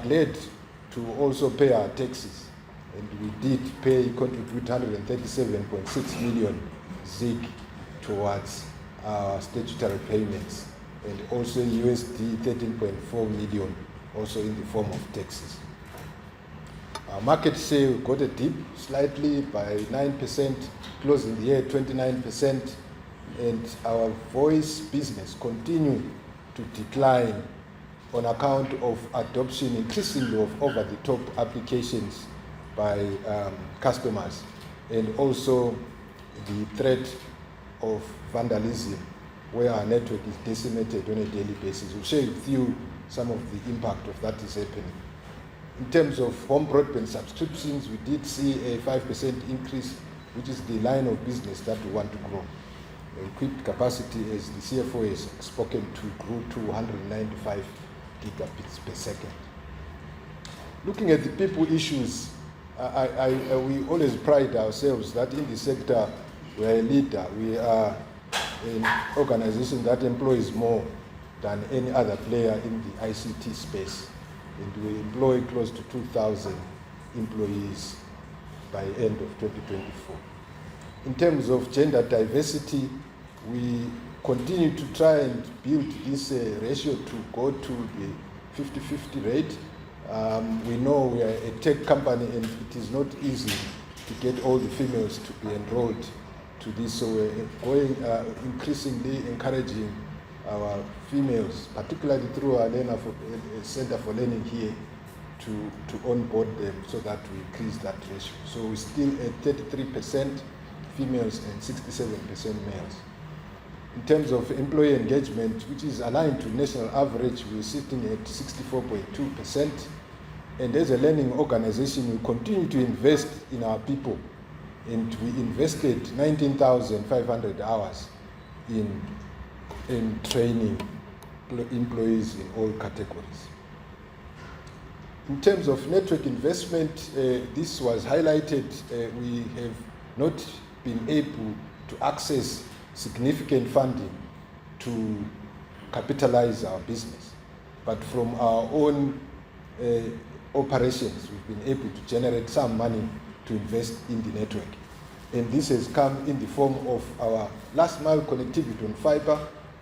glad to also pay our taxes, and we did contribute 137.6 million ZIG towards our statutory payments, and also USD 13.4 million also in the form of taxes. Our market share got a dip slightly by 9%, closing the year 29%, and our voice business continued to decline on account of adoption increasingly of over-the-top applications by customers, and also the threat of vandalism, where our network is decimated on a daily basis. We'll share with you some of the impact of that is happening. In terms of home broadband subscriptions, we did see a 5% increase, which is the line of business that we want to grow. Equipped capacity, as the CFO has spoken to, grew to 195 gigabits per second. Looking at the people issues, we always pride ourselves that in the sector we are a leader. We are an organization that employs more than any other player in the ICT space, and we employ close to 2,000 employees by end of 2024. In terms of gender diversity, we continue to try and build this ratio to go to the 50-50 rate. We know we are a tech company, and it is not easy to get all the females to be enrolled to this, so we're increasingly encouraging our females, particularly through our Center for Learning here, to onboard them so that we increase that ratio. So we're still at 33% females and 67% males. In terms of employee engagement, which is aligned to national average, we're sitting at 64.2%. And as a learning organization, we continue to invest in our people. And we invested 19,500 hours in training employees in all categories. In terms of network investment, this was highlighted. We have not been able to access significant funding to capitalize our business. But from our own operations, we've been able to generate some money to invest in the network. And this has come in the form of our last mile connectivity on fiber.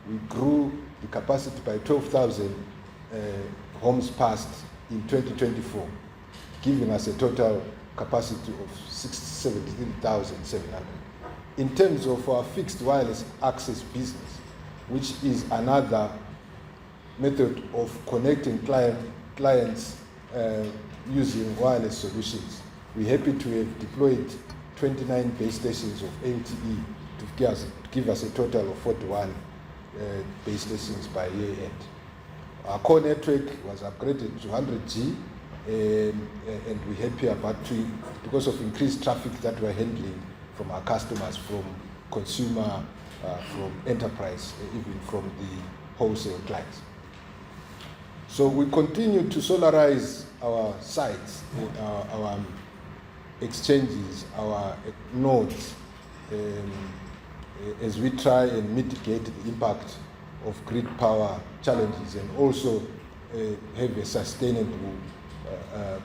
We grew the capacity by 12,000 homes passed in 2024, giving us a total capacity of 73,700. In terms of our fixed wireless access business, which is another method of connecting clients using wireless solutions, we're happy to have deployed 29 base stations of LTE to give us a total of 41 base stations by year end. Our core network was upgraded to 100G, and we're happy about it because of increased traffic that we're handling from our customers, from consumer, from enterprise, even from the wholesale clients. So we continue to solarize our sites, our exchanges, our nodes, as we try and mitigate the impact of grid power challenges, and also have a sustainable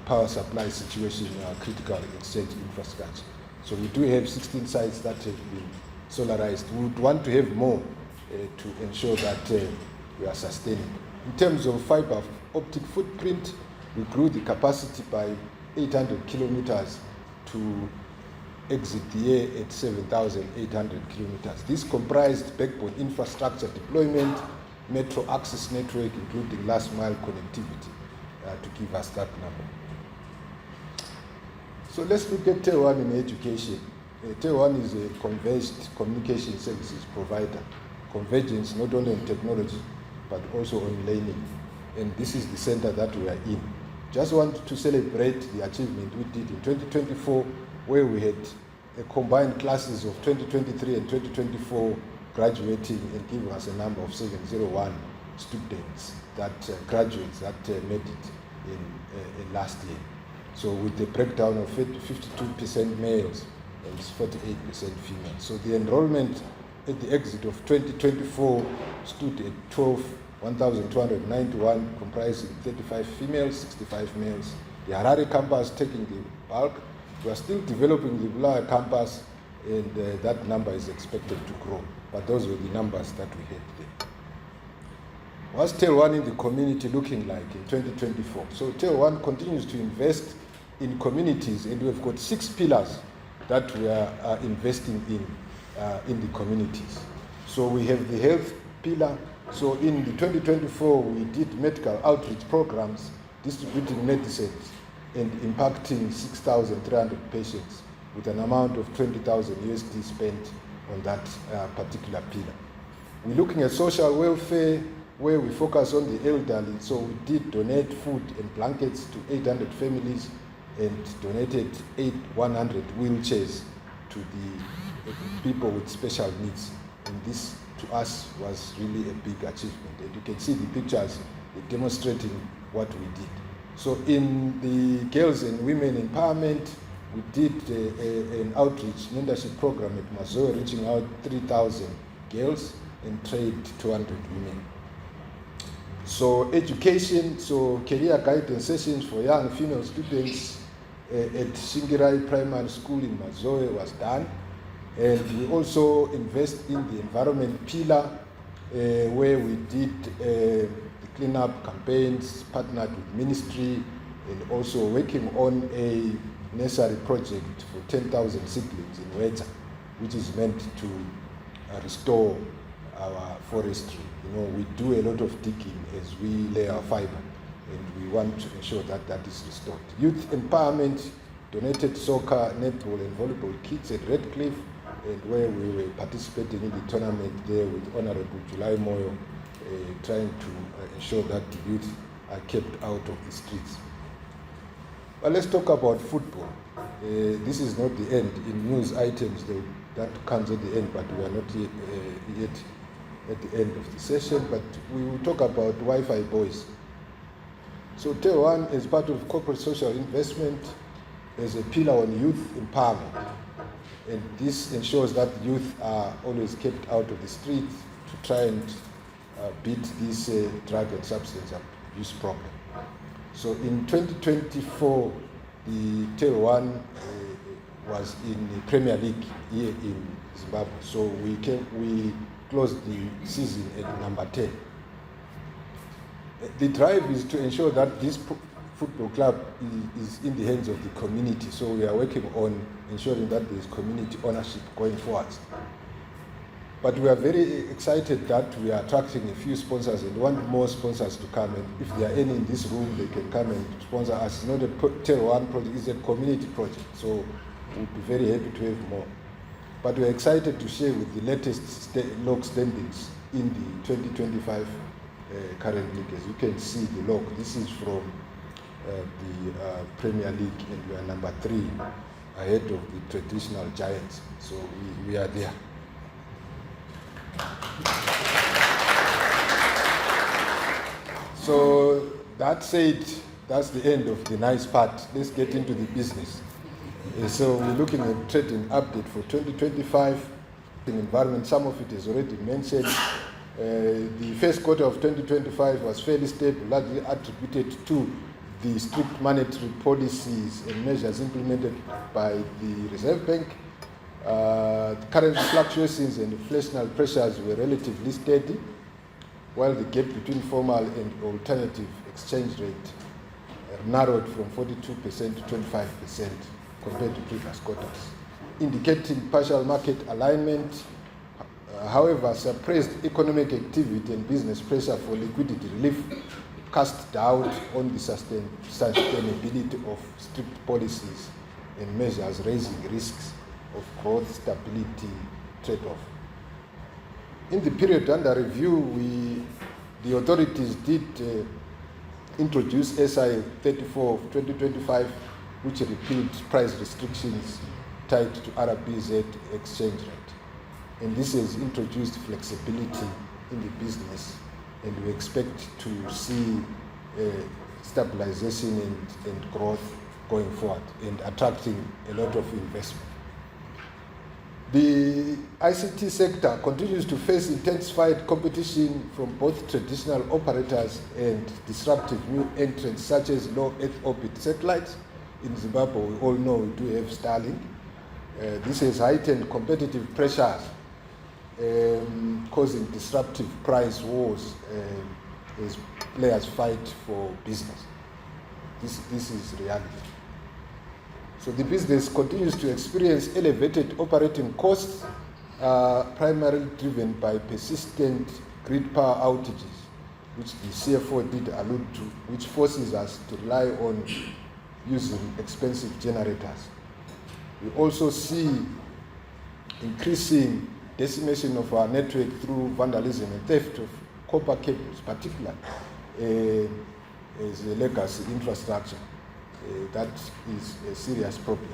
power supply situation in our critical exchange infrastructure. So we do have 16 sites that have been solarized. We would want to have more to ensure that we are sustainable. In terms of fiber optic footprint, we grew the capacity by 800 kilometers to exit the year at 7,800 kilometers. This comprised backbone infrastructure deployment, metro access network, including last mile connectivity, to give us that number. So let's look at Tier 1 in education. Tier 1 is a converged communication services provider. Convergence not only on technology, but also on learning. And this is the center that we are in. Just want to celebrate the achievement we did in 2024, where we had a combined classes of 2023 and 2024 graduating and giving us a number of 701 students that graduates that made it in last year. So with a breakdown of 52% males and 48% females. So the enrollment at the exit of 2024 stood at 1,291, comprising 35 females, 65 males. The Harare campus taking the bulk. We are still developing the Bulawayo campus, and that number is expected to grow. But those were the numbers that we had there. What's Telone in the community looking like in 2024? So Telone continues to invest in communities, and we've got 6 pillars that we are investing in the communities. So we have the health pillar. So in the 2024, we did medical outreach programs, distributing medicines and impacting 6,300 patients with an amount of 20,000 USD spent on that particular pillar. We're looking at social welfare, where we focus on the elderly. So we did donate food and blankets to 800 families and donated 100 wheelchairs to the people with special needs. And this, to us, was really a big achievement. And you can see the pictures demonstrating what we did. So in the girls and women empowerment, we did an outreach mentorship program at Mazoe, reaching out 3,000 girls and trained 200 women. So education, so career guidance sessions for young female students at Shingirai Primary School in Mazoe was done. And we also invest in the environment pillar, where we did the cleanup campaigns, partnered with ministry, and also working on a nursery project for 10,000 seedlings in Weta, which is meant to restore our forestry. You know, we do a lot of digging as we lay our fiber, and we want to ensure that that is restored. Youth empowerment, donated soccer, netball, and volleyball kits at Redcliffe, and where we were participating in the tournament there with Honorable July Moyo, trying to ensure that the youth are kept out of the streets. But let's talk about football. This is not the end. In news items, that comes at the end, but we are not yet at the end of the session, but we will talk about Wi-Fi boys. So Telone, as part of corporate social investment, is a pillar on youth empowerment. And this ensures that youth are always kept out of the streets to try and beat this drug and substance abuse problem. So in 2024, the Telone was in the Premier League here in Zimbabwe. So we closed the season at number 10. The drive is to ensure that this football club is in the hands of the community. So we are working on ensuring that there is community ownership going forward. But we are very excited that we are attracting a few sponsors and want more sponsors to come. And if there are any in this room, they can come and sponsor us. It's not a Telone project, it's a community project. So we'll be very happy to have more. But we're excited to share with the latest log standings in the 2025 current league. As you can see the log, this is from the Premier League, and we are number 3 ahead of the traditional giants. So we are there. So that said, that's the end of the nice part. Let's get into the business. So we're looking at trading update for 2025 in environment. Some of it is already mentioned. The first quarter of 2025 was fairly stable, largely attributed to the strict monetary policies and measures implemented by the Reserve Bank. Currency fluctuations and inflationary pressures were relatively steady, while the gap between formal and alternative exchange rate narrowed from 42% to 25% compared to previous quarters, indicating partial market alignment. However, suppressed economic activity and business pressure for liquidity relief cast doubt on the sustainability of strict policies and measures, raising risks of growth stability trade-off. In the period under review, the authorities did introduce SI 34 of 2025, which repealed price restrictions tied to RBZ exchange rate. And this has introduced flexibility in the business, and we expect to see stabilization and growth going forward and attracting a lot of investment. The ICT sector continues to face intensified competition from both traditional operators and disruptive new entrants such as low Earth orbit satellites. In Zimbabwe, we all know we do have Starlink. This has heightened competitive pressures, causing disruptive price wars as players fight for business. This is reality. So the business continues to experience elevated operating costs, primarily driven by persistent grid power outages, which the CFO did allude to, which forces us to rely on using expensive generators. We also see increasing decimation of our network through vandalism and theft of copper cables, particularly as a legacy infrastructure. That is a serious problem.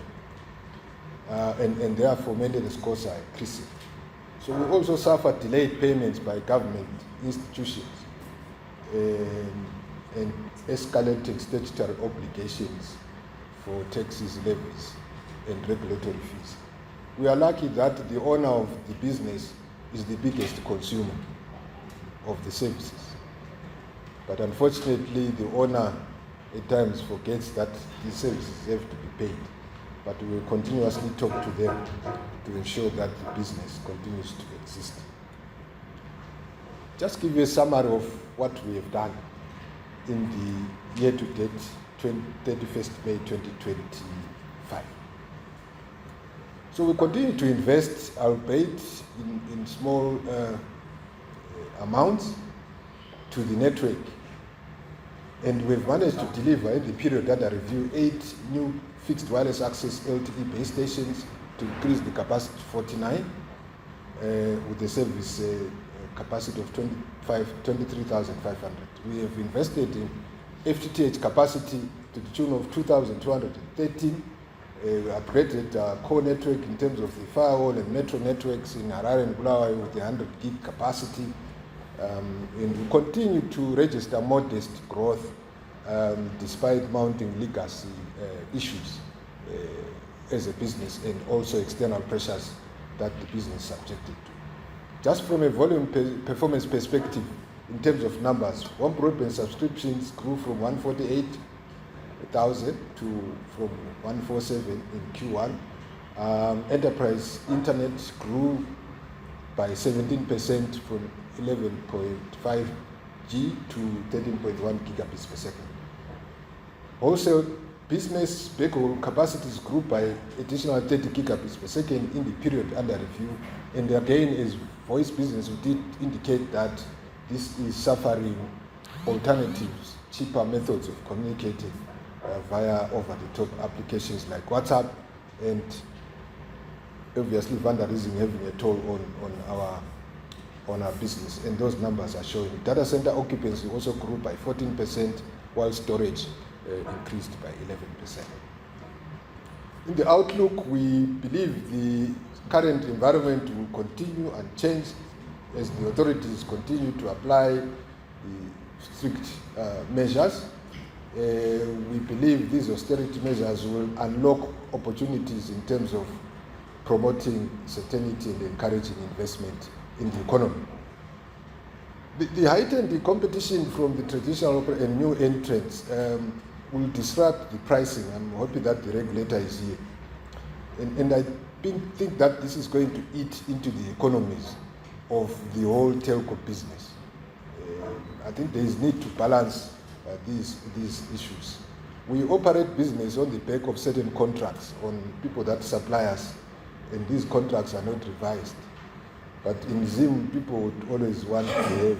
And therefore maintenance costs are increasing. So we also suffer delayed payments by government institutions and escalating statutory obligations for taxes, levies, and regulatory fees. We are lucky that the owner of the business is the biggest consumer of the services. But unfortunately, the owner at times forgets that these services have to be paid. But we will continuously talk to them to ensure that the business continues to exist. Just give you a summary of what we have done in the year-to-date 31st May 2025. So we continue to invest, albeit in small amounts, to the network. And we've managed to deliver in the period under review 8 new fixed wireless access LTE base stations to increase the capacity to 49 with the service capacity of 23,500. We have invested in FTTH capacity to the tune of 2,213. We upgraded our core network in terms of the firewall and metro networks in Harare and Bulawayo with the 100 gig capacity. And we continue to register modest growth despite mounting legacy issues as a business and also external pressures that the business is subjected to. Just from a volume performance perspective, in terms of numbers, home broadband subscriptions grew from 148,000 to from 147 in Q1. Enterprise internet grew by 17% from 11.5 G to 13.1 gigabits per second. Wholesale business backhaul capacities grew by additional 30 gigabits per second in the period under review. And again, as voice business, we did indicate that this is suffering alternatives, cheaper methods of communicating via over-the-top applications like WhatsApp, and obviously vandalism having a toll on our business, and those numbers are showing. Data center occupancy also grew by 14%, while storage increased by 11%. In the outlook, we believe the current environment will continue unchanged as the authorities continue to apply the strict measures. We believe these austerity measures will unlock opportunities in terms of promoting certainty and encouraging investment in the economy. The heightened competition from the traditional and new entrants will disrupt the pricing. I'm happy that the regulator is here. And I think that this is going to eat into the economies of the whole telco business. I think there is need to balance these issues. We operate business on the back of certain contracts on people that supply us, and these contracts are not revised. But in Zim, people would always want to have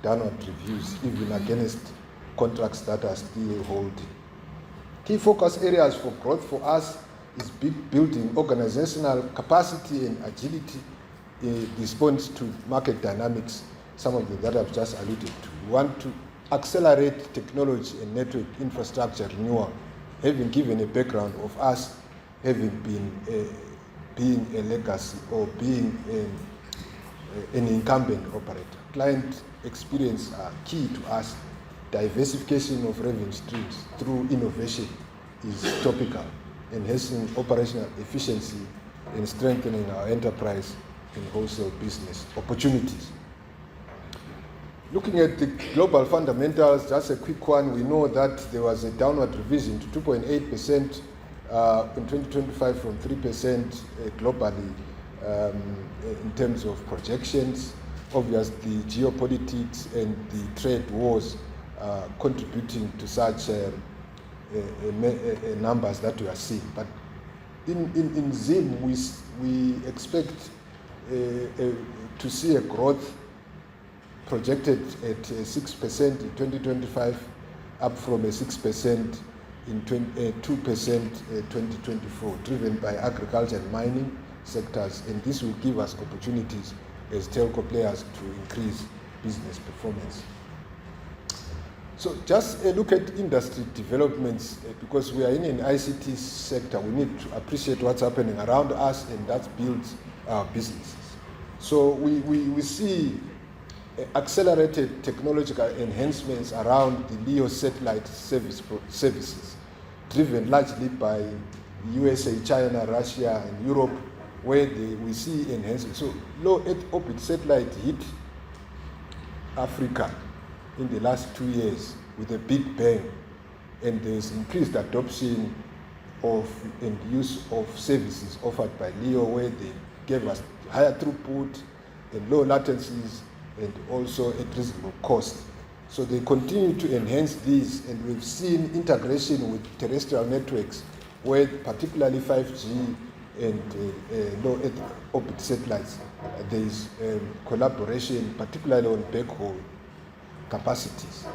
downward reviews, even against contracts that are still holding. Key focus areas for growth for us is building organizational capacity and agility in response to market dynamics, some of them that I've just alluded to. We want to accelerate technology and network infrastructure renewal, having given a background of us having been being a legacy or being an incumbent operator. Client experience are key to us. Diversification of revenue streams through innovation is topical. Enhancing operational efficiency in strengthening our enterprise and wholesale business opportunities. Looking at the global fundamentals, just a quick one, we know that there was a downward revision to 2.8% in 2025 from 3% globally in terms of projections. Obviously, geopolitics and the trade wars contributing to such numbers that we are seeing. But in ZIG, we expect to see a growth projected at 6% in 2025, up from a 6% in 2% 2024, driven by agriculture and mining sectors, and this will give us opportunities as telco players to increase business performance. So just a look at industry developments, because we are in an ICT sector, we need to appreciate what's happening around us, and that builds our businesses. So we see accelerated technological enhancements around the LEO satellite services, driven largely by USA, China, Russia, and Europe, where we see enhancements. So low Earth orbit satellite hit Africa in the last 2 years with a big bang, and there's increased adoption of and use of services offered by LEO, where they gave us higher throughput and low latencies and also at reasonable cost. So they continue to enhance these, and we've seen integration with terrestrial networks, where particularly 5G and low Earth orbit satellites, there is collaboration, particularly on backhaul capacities.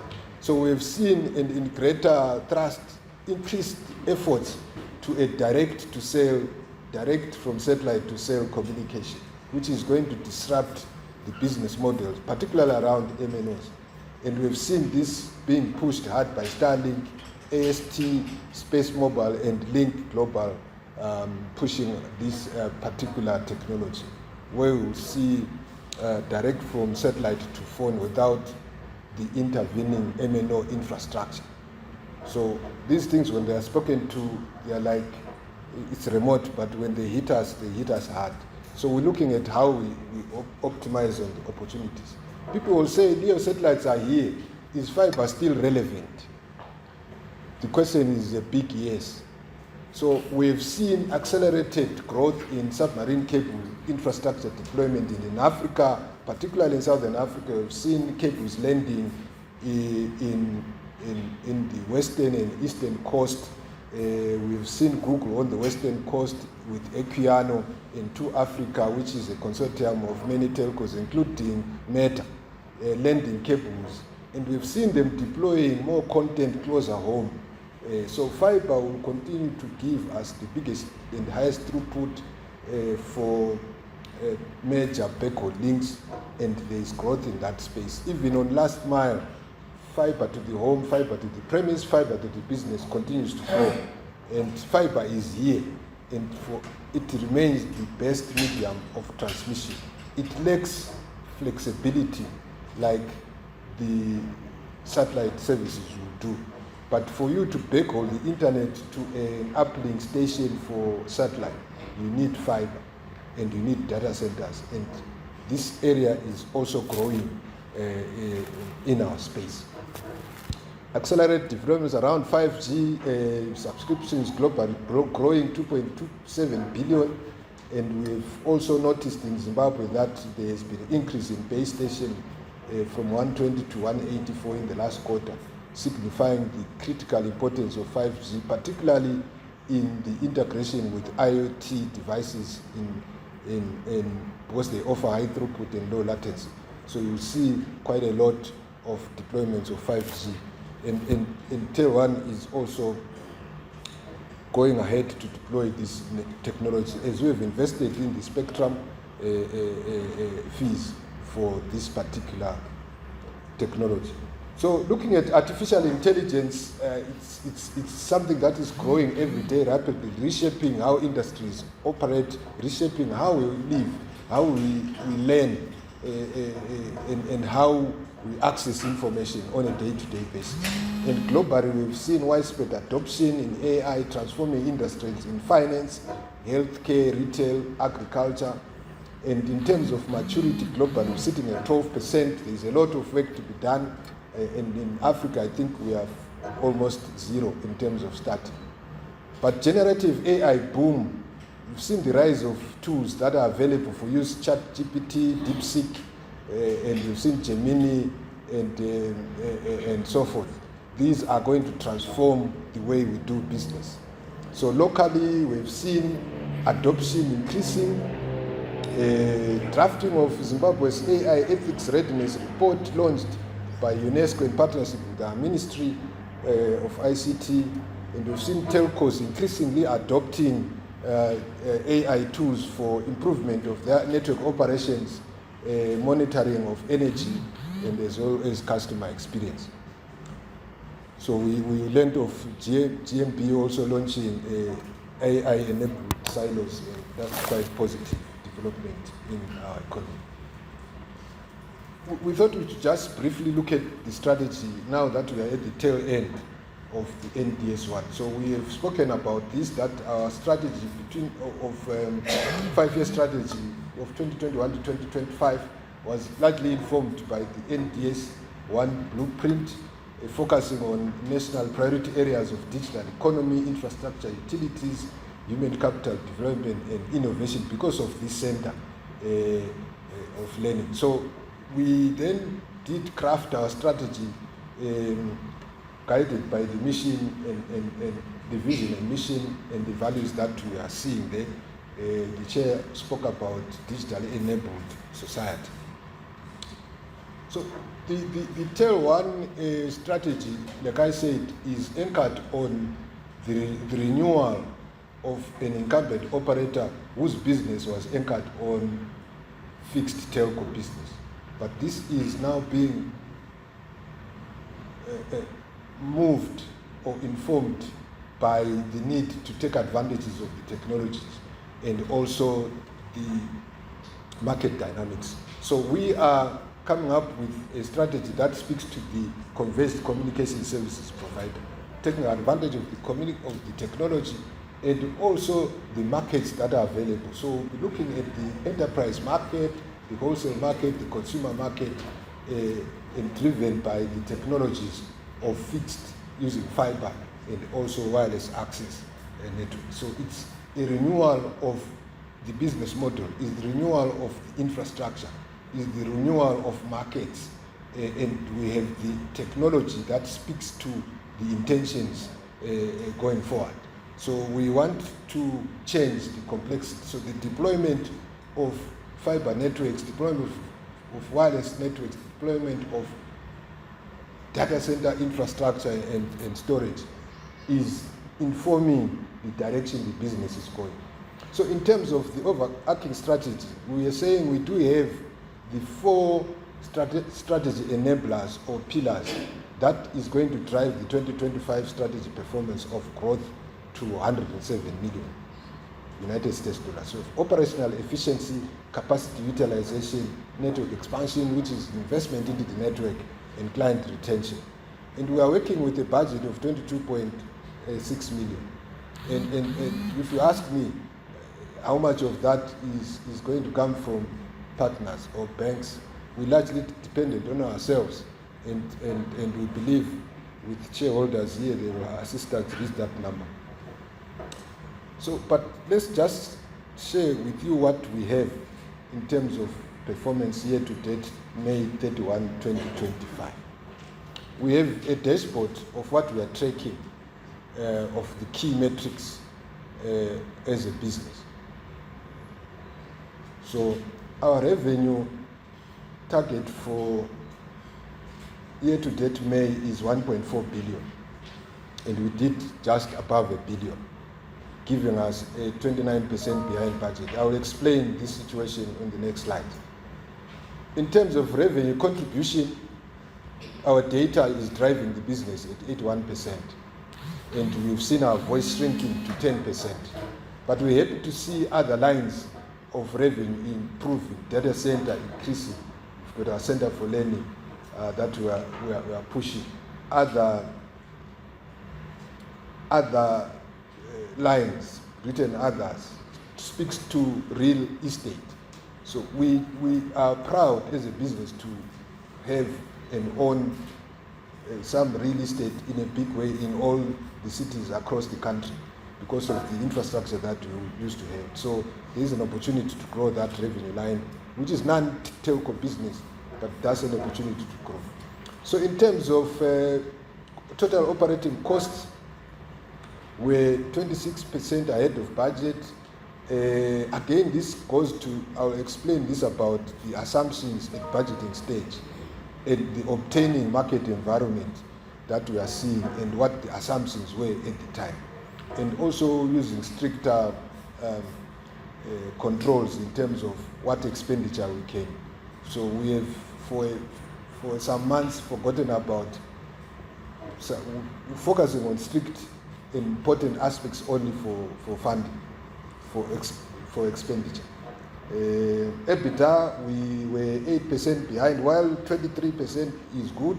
So we've seen in greater thrust, increased efforts to a direct from satellite to cell communication, which is going to disrupt the business models, particularly around MNOs. And we've seen this being pushed hard by Starlink, AST, Space Mobile, and Link Global pushing this particular technology, where we'll see direct from satellite to phone without the intervening MNO infrastructure. So these things, when they are spoken to, they are like, it's remote, but when they hit us hard. So we're looking at how we optimize on the opportunities. People will say, LEO satellites are here. Is fiber still relevant? The question is a big yes. So we've seen accelerated growth in submarine cable infrastructure deployment in Africa, particularly in Southern Africa. We've seen cables landing in the western and eastern coast. We've seen Google on the western coast with Equiano into Africa, which is a consortium of many telcos, including Meta, landing cables. And we've seen them deploying more content closer home. So fiber will continue to give us the biggest and highest throughput for major backhaul links, and there is growth in that space. Even on last mile, fiber to the home, fiber to the premise, fiber to the business continues to grow. And fiber is here, and it remains the best medium of transmission. It lacks flexibility like the satellite services will do. But for you to backhaul the internet to an uplink station for satellite, you need fiber and you need data centers. And this area is also growing in our space. Accelerated developments around 5G subscriptions globally growing 2.27 billion. And we've also noticed in Zimbabwe that there has been an increase in base station from 120 to 184 in the last quarter, signifying the critical importance of 5G, particularly in the integration with IoT devices because they offer high throughput and low latency. So you see quite a lot of deployments of 5G. And Telone is also going ahead to deploy this technology, as we have invested in the spectrum fees for this particular technology. So looking at artificial intelligence, it's something that is growing every day rapidly, reshaping how industries operate, reshaping how we live, how we learn, and how we access information on a day-to-day basis. And globally, we've seen widespread adoption in AI, transforming industries in finance, healthcare, retail, agriculture. And in terms of maturity globally, we're sitting at 12%. There's a lot of work to be done. And in Africa, I think we have almost zero in terms of starting. But generative AI boom, you've seen the rise of tools that are available for use, ChatGPT, DeepSeek, and you've seen Gemini and so forth. These are going to transform the way we do business. So locally, we've seen adoption increasing. Drafting of Zimbabwe's AI ethics readiness report launched by UNESCO in partnership with the Ministry of ICT, and we've seen telcos increasingly adopting AI tools for improvement of their network operations, monitoring of energy, and as well as customer experience. So we learned of GMB also launching AI-enabled silos, and that's quite positive development in our economy. We thought we should just briefly look at the strategy now that we are at the tail end of the NDS1. So we have spoken about this, that our strategy of 5-year strategy of 2021 to 2025 was largely informed by the NDS1 blueprint, focusing on national priority areas of digital economy, infrastructure, utilities, human capital development, and innovation because of this center of learning. So we then did craft our strategy guided by the mission and the vision and mission and the values that we are seeing there. The chair spoke about digitally enabled society. So the Telone strategy, like I said, is anchored on the renewal of an incumbent operator whose business was anchored on fixed telco business. But this is now being moved or informed by the need to take advantages of the technologies and also the market dynamics. So we are coming up with a strategy that speaks to the converged communication services provider, taking advantage of the technology and also the markets that are available. So we'll be looking at the enterprise market, the wholesale market, the consumer market, and driven by the technologies of fixed using fiber and also wireless access network. So it's a renewal of the business model, is the renewal of the infrastructure, is the renewal of markets, and we have the technology that speaks to the intentions going forward. So we want to change the complexity. So the deployment of fiber networks, deployment of wireless networks, deployment of data center infrastructure and storage is informing the direction the business is going. So in terms of the overarching strategy, we are saying we do have the 4 strategy enablers or pillars that is going to drive the 2025 strategy performance of growth to 107 million United States dollars. So operational efficiency, capacity utilization, network expansion, which is investment into the network, and client retention. And we are working with a budget of 22.6 million. And if you ask me how much of that is going to come from partners or banks, we largely dependent on ourselves. And we believe with shareholders here, they will assist us to reach that number. So, but let's just share with you what we have in terms of performance year to date, May 31, 2025. We have a dashboard of what we are tracking of the key metrics as a business. So our revenue target for year to date May is 1.4 billion, and we did just above $1 billion, giving us a 29% behind budget. I will explain this situation on the next slide. In terms of revenue contribution, our data is driving the business at 81%, and we've seen our voice shrinking to 10%. But we're happy to see other lines of revenue improving, data center increasing, we've got our Center for Learning that we are pushing. Other lines, written others, speaks to real estate. So we are proud as a business to have and own some real estate in a big way in all the cities across the country because of the infrastructure that we used to have. So there is an opportunity to grow that revenue line, which is non-telco business, but that's an opportunity to grow. So in terms of total operating costs, we're 26% ahead of budget. Again, this goes to, I'll explain this about the assumptions at budgeting stage and the obtaining market environment that we are seeing and what the assumptions were at the time. And also using stricter controls in terms of what expenditure we can. So we have, for some months, forgotten about focusing on strict important aspects only for funding, for expenditure. EBITDA, we were 8% behind, while 23% is good,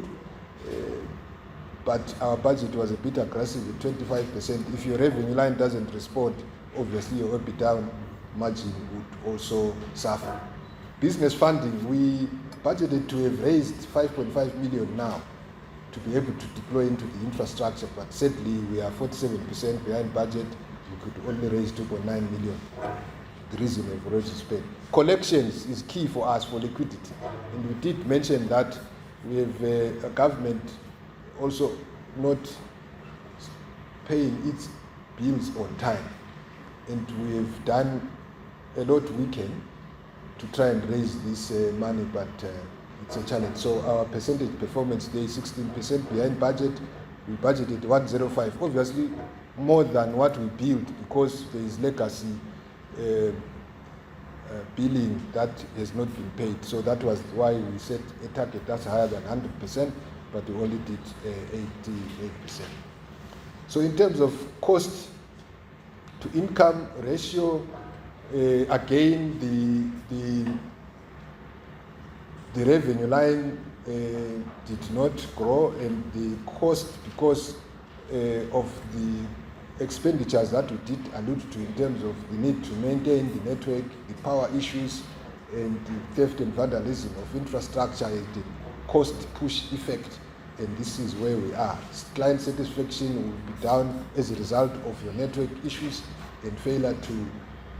but our budget was a bit aggressive at 25%. If your revenue line doesn't respond, obviously your EBITDA margin would also suffer. Business funding, we budgeted to have raised 5.5 million now to be able to deploy into the infrastructure, but sadly we are 47% behind budget. We could only raise 2.9 million. The reason we've already spent. Collections is key for us for liquidity, and we did mention that we have a government also not paying its bills on time, and we have done a lot we can to try and raise this money, but it's a challenge. So our percentage performance there is 16% behind budget. We budgeted 105, obviously more than what we built because there is legacy billing that has not been paid. So that was why we set a target that's higher than 100%, but we only did 88%. So in terms of cost to income ratio, again, the revenue line did not grow, and the cost, because of the expenditures that we did allude to in terms of the need to maintain the network, the power issues, and the theft and vandalism of infrastructure has the cost push effect, and this is where we are. Client satisfaction will be down as a result of your network issues and failure to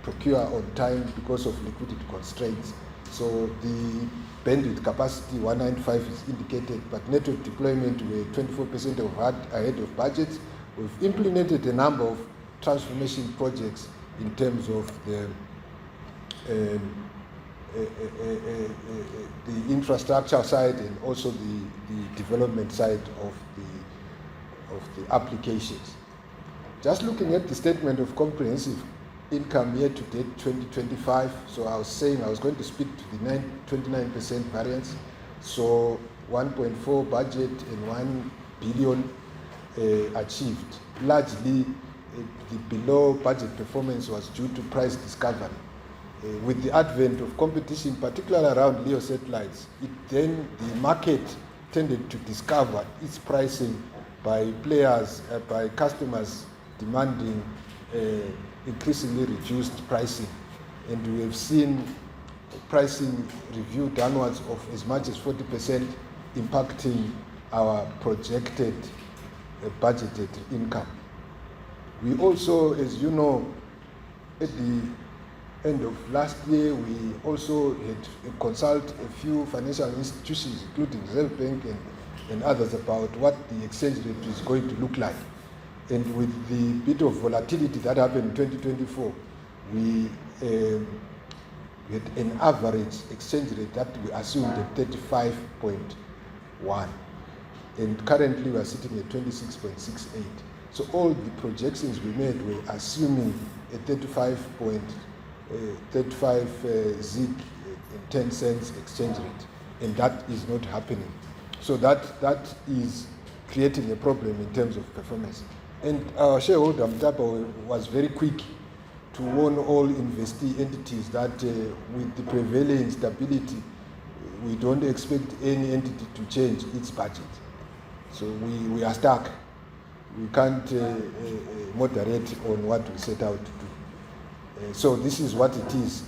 procure on time because of liquidity constraints. So the bandwidth capacity 195 is indicated, but network deployment we're 24% ahead of budget. We've implemented a number of transformation projects in terms of the infrastructure side and also the development side of the applications. Just looking at the statement of comprehensive income year to date 2025, so I was saying I was going to speak to the 29% variance. So 1.4 budget and 1 billion achieved. Largely the below budget performance was due to price discovery. With the advent of competition, particularly around LEO satellites, then the market tended to discover its pricing by players, by customers demanding increasingly reduced pricing. And we have seen pricing review downwards of as much as 40%, impacting our projected budgeted income. We also, as you know, at the end of last year, we also had to consult a few financial institutions, including Reserve Bank and others, about what the exchange rate is going to look like. And with the bit of volatility that happened in 2024, we had an average exchange rate that we assumed at 35.1. And currently we are sitting at 26.68. So all the projections we made were assuming a 35 ZIG and 10 cents exchange rate, and that is not happening. So that is creating a problem in terms of performance. And our shareholder Mtapa was very quick to warn all investee entities that with the prevailing instability, we don't expect any entity to change its budget. So we are stuck. We can't moderate on what we set out to do. So this is what it is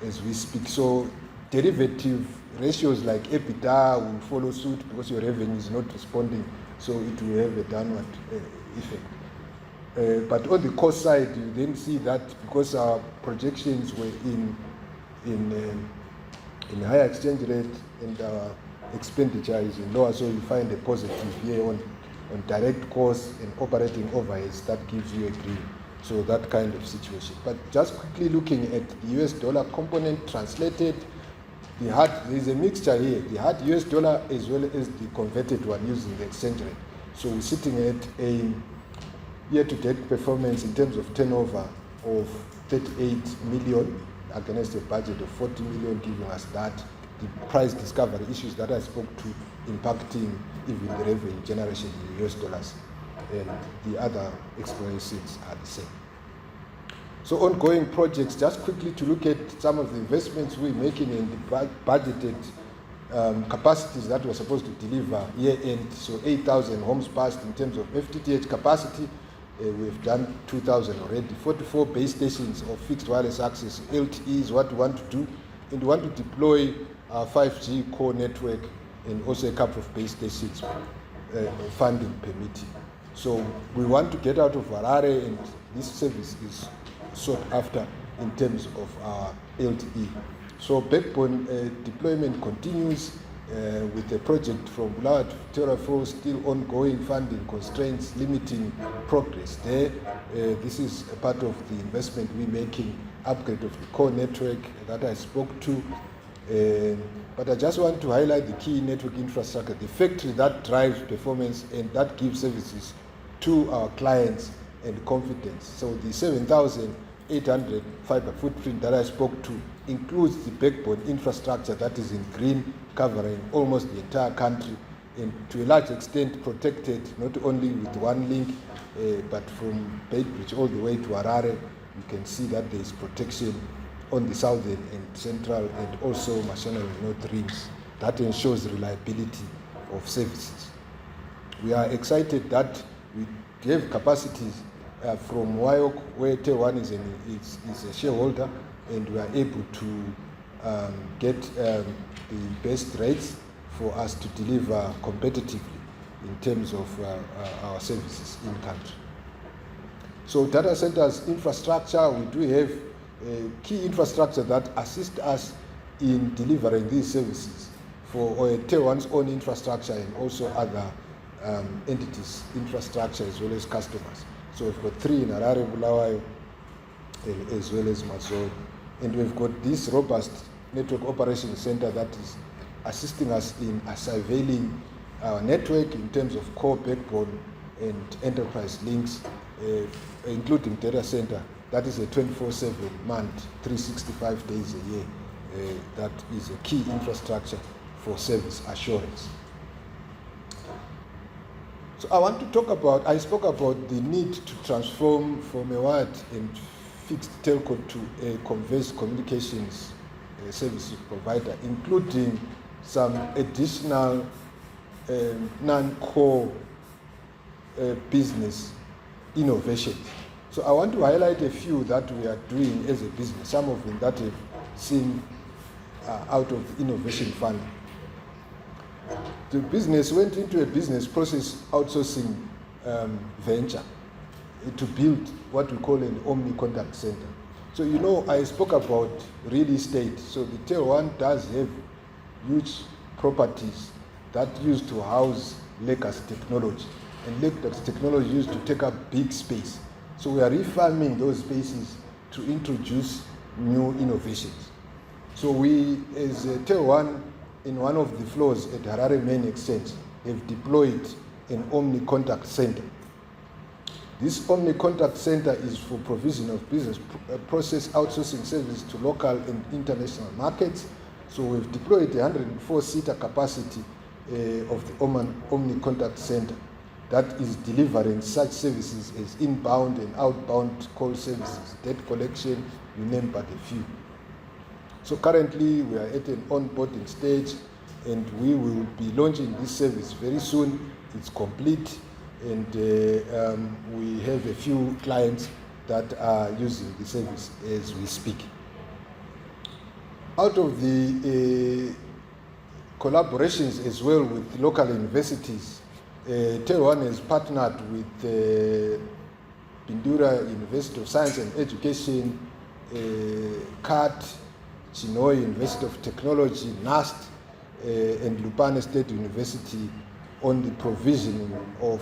as we speak. So derivative ratios like EBITDA will follow suit because your revenue is not responding, so it will have a downward effect. But on the cost side, you then see that because our projections were in higher exchange rate and our expenditure is in lower, so you find a positive here on direct costs and operating overheads. That gives you a green. So that kind of situation. But just quickly looking at the US dollar component translated, there's a mixture here. The hard US dollar as well as the converted one using the exchange rate. So we're sitting at a year-to-date performance in terms of turnover of 38 million against a budget of 40 million, giving us that the price discovery issues that I spoke to impacting even the revenue generation in US dollars, and the other explanations are the same. So ongoing projects, just quickly to look at some of the investments we're making in the budgeted capacities that we're supposed to deliver year-end. So 8,000 homes passed in terms of FTTH capacity. We've done 2,000 already. 44 base stations of fixed wireless access. LTE is what we want to do. And we want to deploy our 5G core network and also a couple of base stations, funding permitting. So we want to get out of Harare, and this service is sought after in terms of our LTE. So backbone deployment continues with the project from Bulawayo to Teraflow still ongoing, funding constraints limiting progress there. This is a part of the investment we're making, upgrade of the core network that I spoke to. But I just want to highlight the key network infrastructure, the factory that drives performance and that gives services to our clients and confidence. So the 7,800 fiber footprint that I spoke to includes the backbone infrastructure that is in green, covering almost the entire country, and to a large extent protected not only with one link, but from Beitbridge all the way to Harare. You can see that there is protection on the southern and central and also Mashana and North rims. That ensures reliability of services. We are excited that we have capacities from WIOC, where Telone is a shareholder, and we are able to get the best rates for us to deliver competitively in terms of our services in country. So data centers infrastructure, we do have key infrastructure that assist us in delivering these services for Telone's own infrastructure and also other entities' infrastructure as well as customers. So we've got 3 in Harare, Bulawayo, as well as Mazolo. And we've got this robust network operations center that is assisting us in surveilling our network in terms of core backbone and enterprise links, including data center. That is a 24/7 manned, 365 days a year. That is a key infrastructure for service assurance. So I spoke about the need to transform from a wired and fixed telco to a converged communications service provider, including some additional non-core business innovations. So I want to highlight a few that we are doing as a business, some of them that have seen out of the innovation fund. The business went into a business process outsourcing venture to build what we call an omni-contact center. So I spoke about real estate. So the Telone does have huge properties that used to house legacy technology. And legacy technology used to take up big space. So we are refarming those spaces to introduce new innovations. So we, as Telone, in one of the floors at Harare Main Exchange, have deployed an omni-contact center. This omni-contact center is for provision of business process outsourcing service to local and international markets. So we've deployed a 104-seater capacity of the omni-contact center that is delivering such services as inbound and outbound call services, debt collection, you name but a few. So currently we are at an onboarding stage, and we will be launching this service very soon. It's complete, and we have a few clients that are using the service as we speak. Out of the collaborations as well with local universities, Telone has partnered with Pindura University of Science and Education, CAT, Chinhoyi University of Technology, NAST, and Lupane State University on the provision of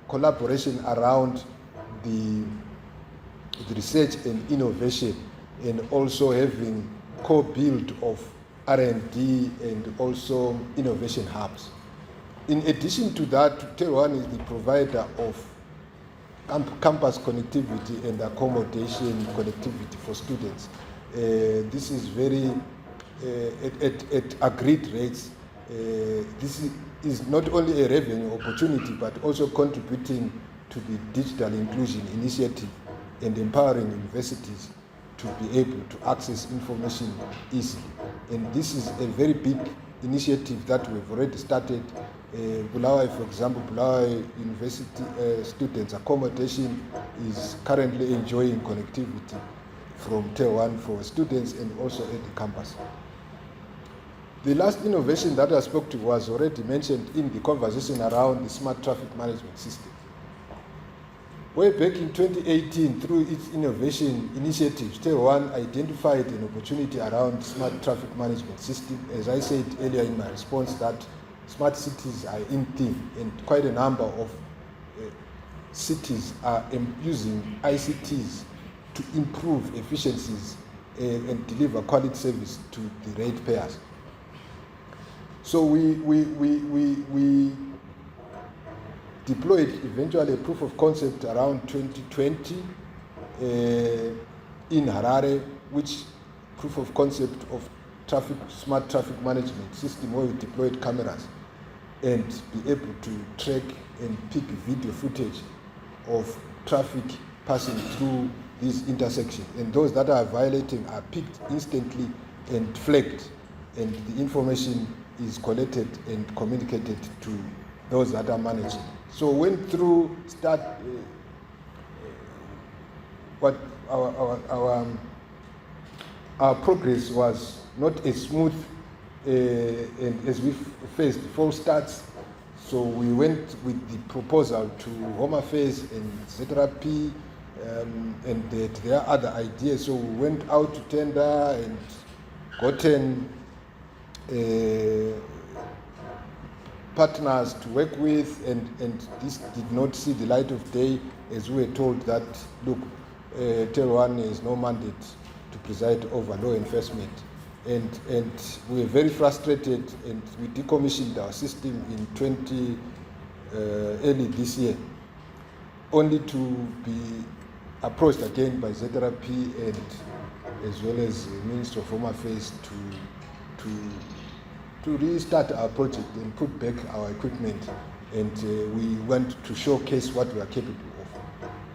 collaboration around the research and innovation, and also having co-build of R&D and also innovation hubs. In addition to that, Telone is the provider of campus connectivity and accommodation connectivity for students. This is very at agreed rates. This is not only a revenue opportunity, but also contributing to the digital inclusion initiative and empowering universities to be able to access information easily. And this is a very big initiative that we've already started. Bulawayo, for example, Bulawayo University students accommodation is currently enjoying connectivity from Telone for students and also at the campus. The last innovation that I spoke to was already mentioned in the conversation around the smart traffic management system. Way back in 2018, through its innovation initiatives, Telone identified an opportunity around smart traffic management system. As I said earlier in my response, that smart cities are in theme, and quite a number of cities are using ICTs to improve efficiencies and deliver quality service to the ratepayers. So we deployed eventually a proof of concept around 2020 in Harare, which proof of concept of smart traffic management system, where we deployed cameras and be able to track and pick video footage of traffic passing through these intersections. And those that are violating are picked instantly and flagged, and the information is collected and communicated to those that are managing. So went through what our progress was not as smooth and as we faced false starts. So we went with the proposal to Home Affairs and ZRP, and there are other ideas. So we went out to tender and gotten partners to work with, and this did not see the light of day, as we were told that, look, Telone is no mandate to preside over law enforcement. And we were very frustrated, and we decommissioned our system in early this year, only to be approached again by ZRP and as well as the Minister of Home Affairs to restart our project and put back our equipment, and we want to showcase what we are capable of.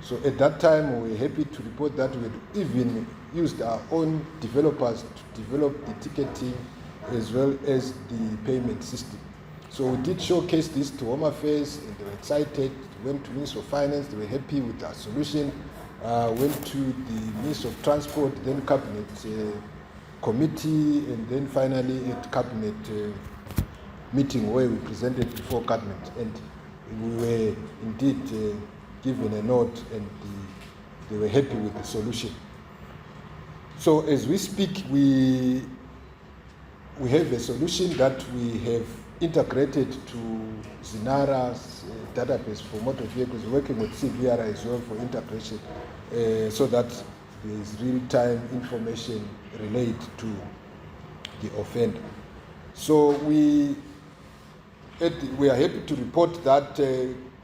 So at that time, we were happy to report that we had even used our own developers to develop the ticketing as well as the payment system. So we did showcase this to Home Affairs, and they were excited. We went to Minister of Finance, they were happy with our solution. Went to the Minister of Transport, then Cabinet Committee, and then finally at Cabinet meeting where we presented before Cabinet. And we were indeed given a nod, and they were happy with the solution. So as we speak, we have a solution that we have integrated to Zinara's database for motor vehicles, working with CVR as well for integration, so that there is real-time information related to the offender. So we are happy to report that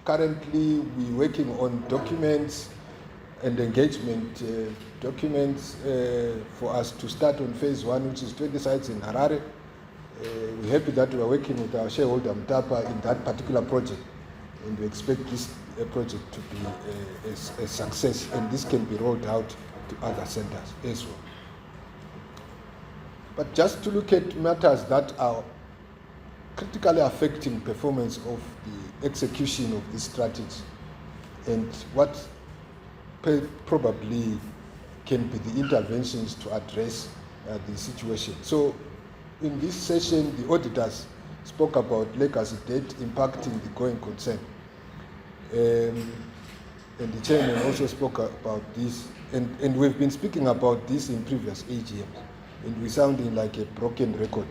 currently we're working on documents and engagement documents for us to start on phase 1, which is 20 sites in Harare. We're happy that we are working with our shareholder Mtapa in that particular project, and we expect this project to be a success, and this can be rolled out to other centers as well. But just to look at matters that are critically affecting performance of the execution of this strategy and what probably can be the interventions to address the situation. So in this session, the auditors spoke about legacy debt impacting the going concern. And the chairman also spoke about this. And we've been speaking about this in previous AGMs. And we're sounding like a broken record.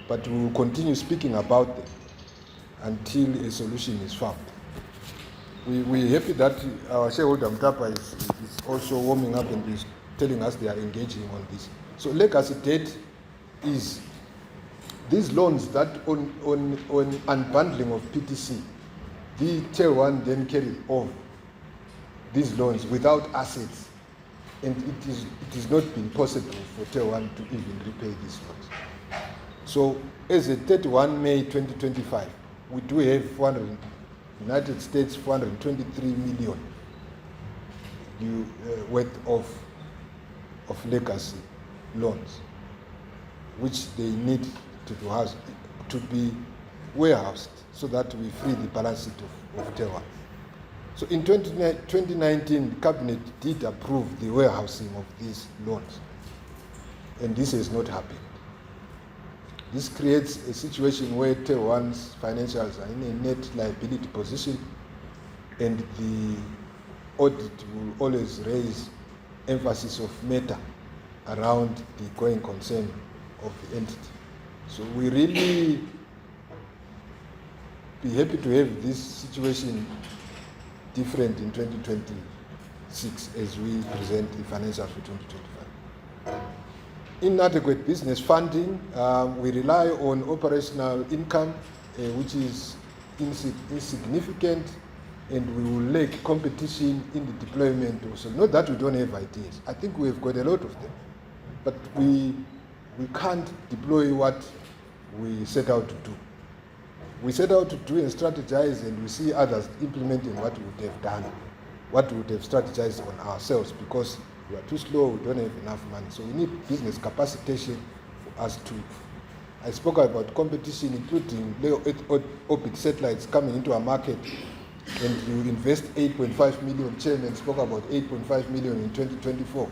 But we will continue speaking about them until a solution is found. We're happy that our shareholder Mtapa is also warming up and is telling us they are engaging on this. So legacy debt is these loans that on unbundling of PTC, the Tier 1 then carry over these loans without assets, and it is not been possible for Tier 1 to even repay these loans. So as of 31 May 2025, we do have United States 423 million worth of legacy loans, which they need to be warehoused so that we free the balance sheet of Tier 1. So in 2019, the Cabinet did approve the warehousing of these loans, and this has not happened. This creates a situation where Tier 1's financials are in a net liability position, and the audit will always raise emphasis of matter around the going concern of the entity. So we really be happy to have this situation different in 2026 as we present the financials for 2025. Inadequate business funding, we rely on operational income, which is insignificant, and we will lack competition in the deployment also. Not that we don't have ideas. I think we've got a lot of them, but we can't deploy what we set out to do. We set out to do and strategize, and we see others implementing what we would have done, what we would have strategized on ourselves, because we are too slow, we don't have enough money. So we need business capacitation for us to. I spoke about competition, including low orbit satellites coming into our market, and you invest 8.5 million. Chairman spoke about 8.5 million in 2024.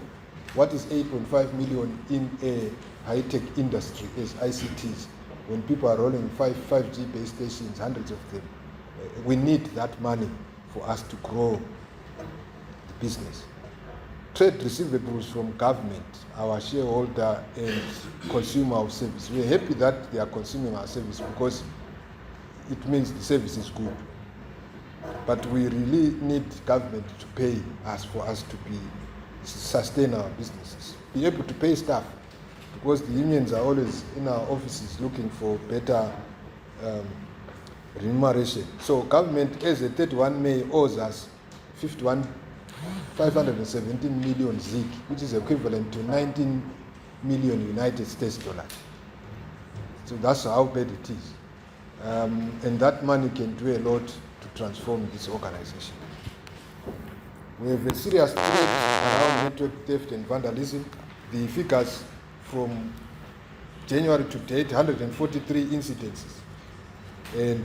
What is 8.5 million in a high-tech industry as ICTs? When people are rolling 5G base stations, hundreds of them, we need that money for us to grow the business. Trade receivables from government, our shareholder and consumer of service. We're happy that they are consuming our service because it means the service is good. But we really need government to pay us for us to sustain our businesses, be able to pay staff, because the unions are always in our offices looking for better remuneration. So government, as of 31 May, owes us 517 million ZIG, which is equivalent to 19 million United States dollars. So that's how bad it is. And that money can do a lot to transform this organization. We have a serious threat around network theft and vandalism. The figures from January to date, 143 incidences, and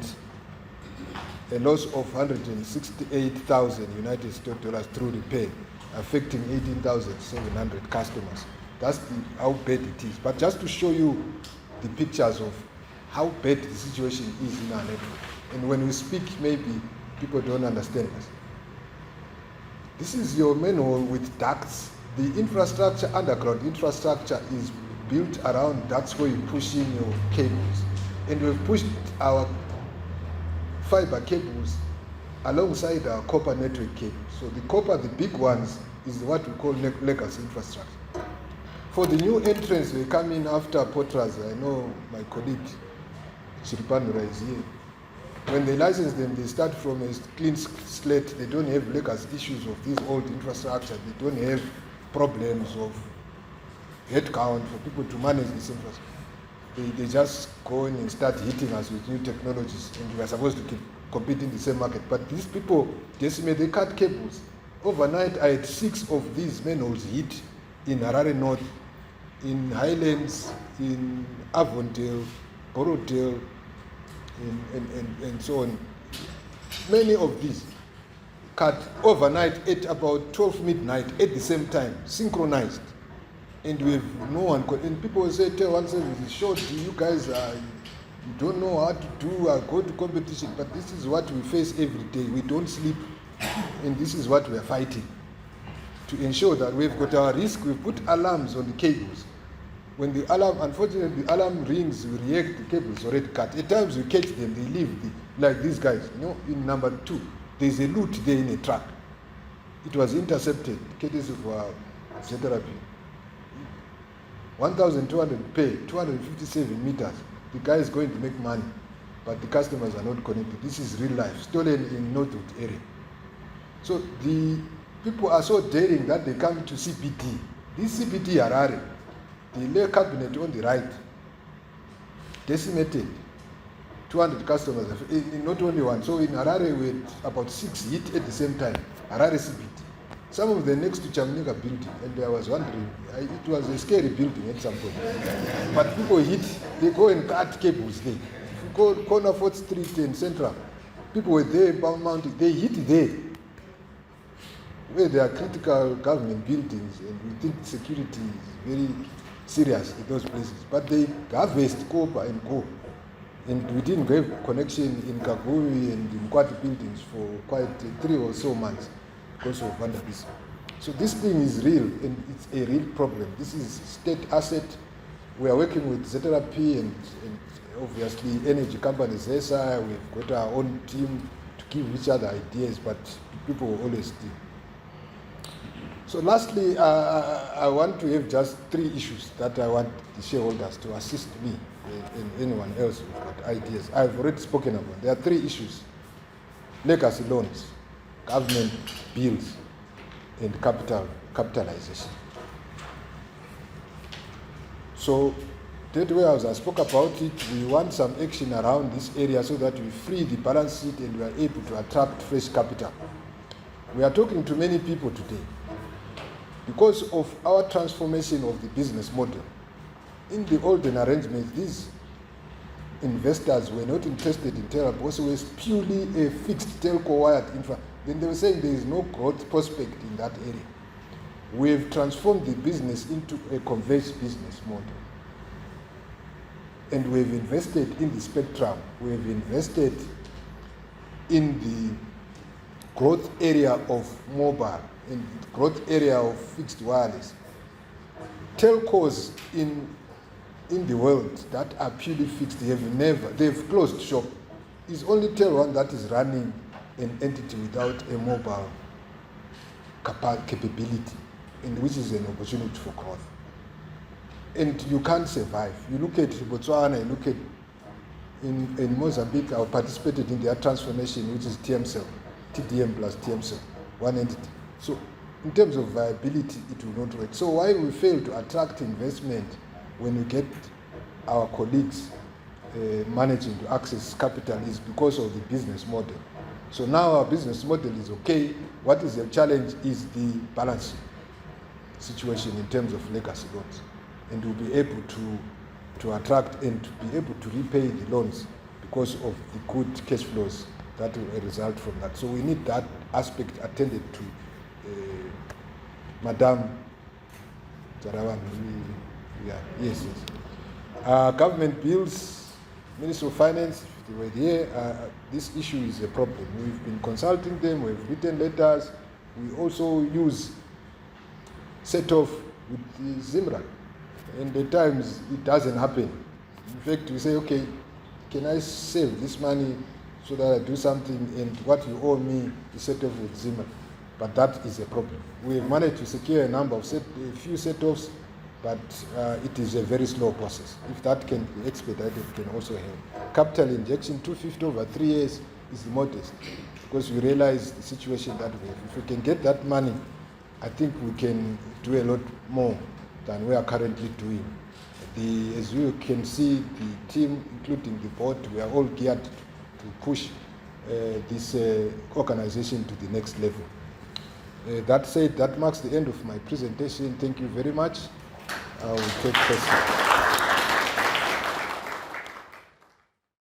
a loss of 168,000 United States dollars through repair, affecting 18,700 customers. That's how bad it is. But just to show you the pictures of how bad the situation is in our network. And when we speak, maybe people don't understand us. This is your manhole with ducts. The infrastructure, underground infrastructure, is built around ducts where you push in your cables. And we've pushed our fiber cables alongside our copper network cables. So the copper, the big ones, is what we call legacy infrastructure. For the new entrants, they come in after Potras. I know my colleague Chiripanura is here. When they license them, they start from a clean slate. They don't have legacy issues of this old infrastructure. They don't have problems of headcount for people to manage this infrastructure. They just go in and start hitting us with new technologies, and we are supposed to keep competing in the same market. But these people decimate, they cut cables. Overnight, I had 6 of these manholes hit in Harare North, in Highlands, in Avondale, Borodale, and so on. Many of these cut overnight at about 12 midnight at the same time, synchronized. And we have no one, and people will say, tell one service is short, you guys you don't know how to do, go to competition, but this is what we face every day. We don't sleep, and this is what we are fighting. To ensure that we've got our risk, we've put alarms on the cables. When the alarm, unfortunately, the alarm rings, we react, the cable is already cut. At times we catch them, they leave, like these guys. In number 2, there's a loot there in a truck. It was intercepted, courtesy of ZIG. 1,200 pay, 257 meters. The guy is going to make money, but the customers are not connected. This is real life, stolen in Northwood area. So the people are so daring that they come to CPT. This CPT Harare, the lay cabinet on the right, decimated 200 customers, not only one. So in Harare, we had about 6 hit at the same time, Harare CPT. Some of them next to Chamnika building, and I was wondering, it was a scary building at some point. But people hit, they go and cut cables there. If you go corner 4th Street and Central, people were there, mounting, they hit there. Where there are critical government buildings, and we think security is very serious in those places. But they harvest copper and go. And we didn't have connection in Kaguri and in Kwati buildings for quite 3 or so months because of vandalism. So this thing is real, and it's a real problem. This is state asset. We are working with ZRP and obviously energy companies, SI. We've got our own team to give each other ideas, but people will always steal. So lastly, I want to have just 3 issues that I want the shareholders to assist me and anyone else who's got ideas. I've already spoken about. There are 3 issues: legacy loans, government bills, and capitalization. So that way, as I spoke about it, we want some action around this area so that we free the balance sheet and we are able to attract fresh capital. We are talking to many people today. Because of our transformation of the business model, in the olden arrangements, these investors were not interested in telco, it was purely a fixed telco wired infra. Then they were saying there is no growth prospect in that area. We've transformed the business into a converged business model. And we've invested in the spectrum, we've invested in the growth area of mobile, in the growth area of fixed wireless. Telcos in the world that are purely fixed, they've closed shop. It's only Telone that is running an entity without a mobile capability, and which is an opportunity for growth. And you can't survive. You look at Botswana, you look at in Mozambique, I participated in their transformation, which is TMCell, TDM plus TMCell, one entity. So in terms of viability, it will not work. So why we fail to attract investment when we get our colleagues managing to access capital is because of the business model. So now our business model is okay. What is the challenge is the balance situation in terms of legacy loans. And we'll be able to attract and to be able to repay the loans because of the good cash flows that will result from that. So we need that aspect attended to. Madam Zarawan, yes. Government bills, Minister of Finance, if they were here, this issue is a problem. We've been consulting them, we've written letters, we also use set off with the Zimra, and at times it doesn't happen. In fact, we say, okay, can I save this money so that I do something, and what you owe me is set off with Zimra. But that is a problem. We have managed to secure a number of a few set-offs, but it is a very slow process. If that can be expedited, it can also help. Capital injection, 250 over 3 years is modest, because we realize the situation that we have. If we can get that money, I think we can do a lot more than we are currently doing. As you can see, the team, including the board, we are all geared to push this organization to the next level. That said, that marks the end of my presentation. Thank you very much. I will take questions.